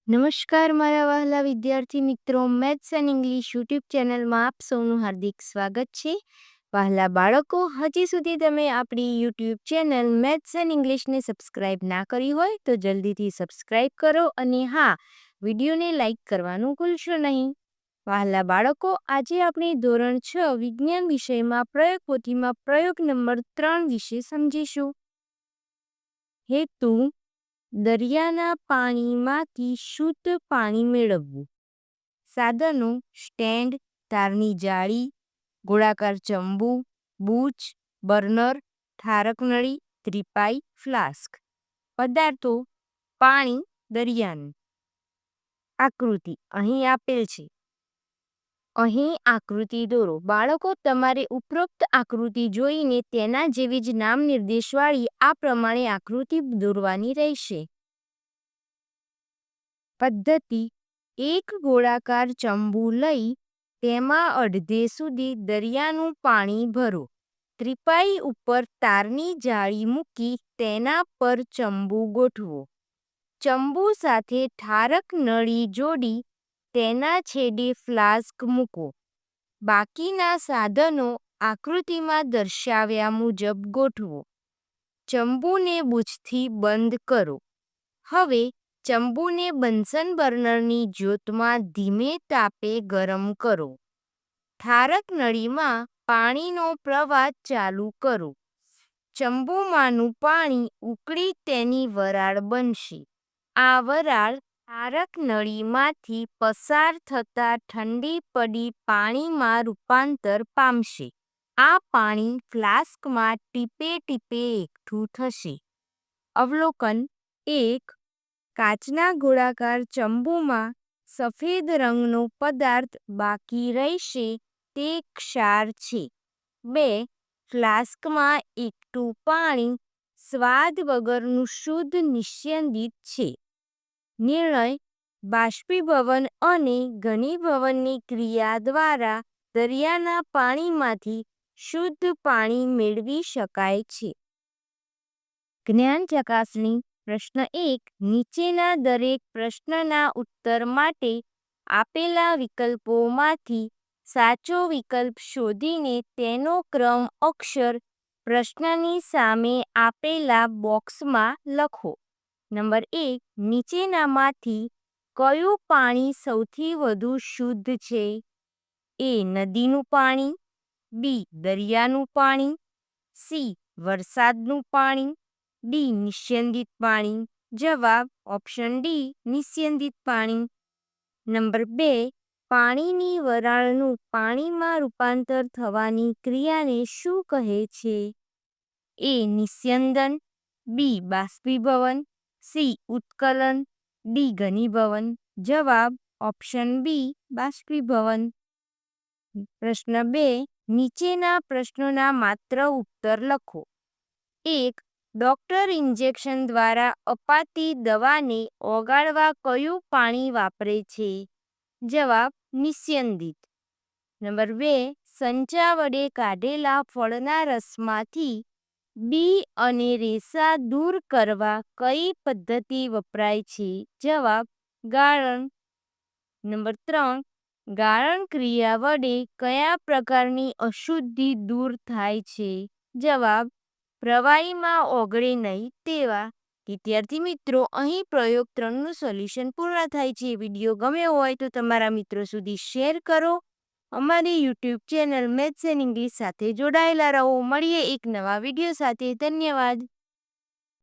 નમસ્કાર મારા વહાલા વિદ્યાર્થી મિત્રો, મેથ્સ એન્ડ ઇંગ્લિશ યુટ્યુબ ચેનલમાં આપ સૌનું હાર્દિક સ્વાગત છે. વહાલા બાળકો, હજી સુધી તમે આપણી યુટ્યુબ ચેનલ મેથ્સ એન્ડ ઇંગ્લિશને સબસ્ક્રાઇબ ના કરી હોય તો જલ્દીથી સબસ્ક્રાઇબ કરો અને હા, વિડીયોને લાઇક કરવાનું ભૂલશો નહીં. વહાલા બાળકો, આજે આપણે ધોરણ 6 વિજ્ઞાન વિષયમાં પ્રયોગ પોથીમાં પ્રયોગ નંબર 3 વિશે સમજીશું. હેતુ: દરિયાના પાણીમાંથી શુદ્ધ પાણી મેળવવું. સાધનો: સ્ટેન્ડ, તારની જાળી, ગોળાકાર ચંબુ, બૂચ, બર્નર, ઠારક નળી, ત્રિપાઈ, ફ્લાસ્ક. પદાર્થો: પાણી, દરિયાનું. આકૃતિ અહીં આપેલ છે. અહીં આકૃતિ દોરો. બાળકો, તમારે ઉપરોક્ત આકૃતિ જોઈને તેના જેવી જ નામ નિર્દેશવાળી આ પ્રમાણે આકૃતિ દોરવાની રહેશે. પદ્ધતિ: એક ગોળાકાર ચંબુ લઈ તેમાં અડધે સુધી દરિયાનું પાણી ભરો. ત્રિપાઈ ઉપર તારની જાળી મૂકી તેના પર ચંબુ ગોઠવો. ચંબુ સાથે ઠારક નળી જોડી તેના છેડે ફ્લાસ્ક મૂકો. બાકીના સાધનો આકૃતિમાં દર્શાવ્યા મુજબ ગોઠવો. ચંબુને બૂચથી બંધ કરો. હવે ચંબુને બન્સન બર્નરની જ્યોતમાં ધીમે તાપે ગરમ કરો. ઠારક નળીમાં પાણીનો પ્રવાહ ચાલુ કરો. ચંબુમાંનું પાણી ઉકળી તેની વરાળ બનશે. આ વરાળ ઠારક નળીમાંથી પસાર થતાં ઠંડી પડી પાણીમાં રૂપાંતર પામશે. આ પાણી ફ્લાસ્કમાં ટીપે ટીપે એકઠું થશે. અવલોકન: 1. કાચના ગોળાકાર ચંબુમાં સફેદ રંગનો પદાર્થ બાકી રહેશે તે ક્ષાર છે. 2. ફ્લાસ્કમાં એકઠું પાણી સ્વાદ વગરનું શુદ્ધ નિસ્યંદિત છે. નિર્ણય: બાષ્પીભવન અને ઘનીભવનની ક્રિયા દ્વારા દરિયાના પાણીમાંથી શુદ્ધ પાણી મેળવી શકાય છે. જ્ઞાન ચકાસણી. પ્રશ્ન 1. નીચેના દરેક પ્રશ્નના ઉત્તર માટે આપેલા વિકલ્પોમાંથી સાચો વિકલ્પ શોધીને તેનો ક્રમ અક્ષર પ્રશ્નની સામે આપેલા બોક્સમાં લખો. નંબર 1. નીચેનામાંથી કયું પાણી સૌથી વધુ શુદ્ધ છે? A. નદીનું પાણી, B. દરિયાનું પાણી, C. વરસાદનું પાણી, D. નિસ્યંદિત પાણી. જવાબ: ઓપ્શન ડી, નિસ્યંદિત પાણી. નંબર 2. પાણીની વરાળનું પાણીમાં રૂપાંતર થવાની ક્રિયાને શું કહે છે? A. નિસ્યંદન, B. બાષ્પીભવન, C. ઉત્કલન, D. ઘનીભવન. જવાબ: ઓપ્શન બી, બાષ્પીભવન. પ્રશ્ન 2. નીચેના પ્રશ્નોના માત્ર ઉત્તર લખો. 1. ડૉક્ટર ઇન્જેક્શન દ્વારા અપાતી દવાને ઓગાળવા કયું પાણી વાપરે છે? જવાબ: નિસ્યંદિત. નંબર 2. સંચા વડે કાઢેલા ફળના રસમાંથી બી અને રેસા દૂર કરવા કઈ પદ્ધતિ વપરાય છે? જવાબ: ગાળણ. નંબર 3. ગાળણ ક્રિયા વડે કયા પ્રકારની અશુદ્ધિ દૂર થાય છે? જવાબ: પ્રવાહીમાં ઓગળે નહીં તેવા. વિદ્યાર્થી મિત્રો, અહીં પ્રયોગ 3નું સોલ્યુશન પૂર્ણ થાય છે. વિડીયો ગમ્યો હોય તો તમારા મિત્રો સુધી શેર કરો. અમારી YouTube channel maths and English સાથે જોડાયેલા રહો. મળીએ એક નવા વિડીયો સાથે. ધન્યવાદ.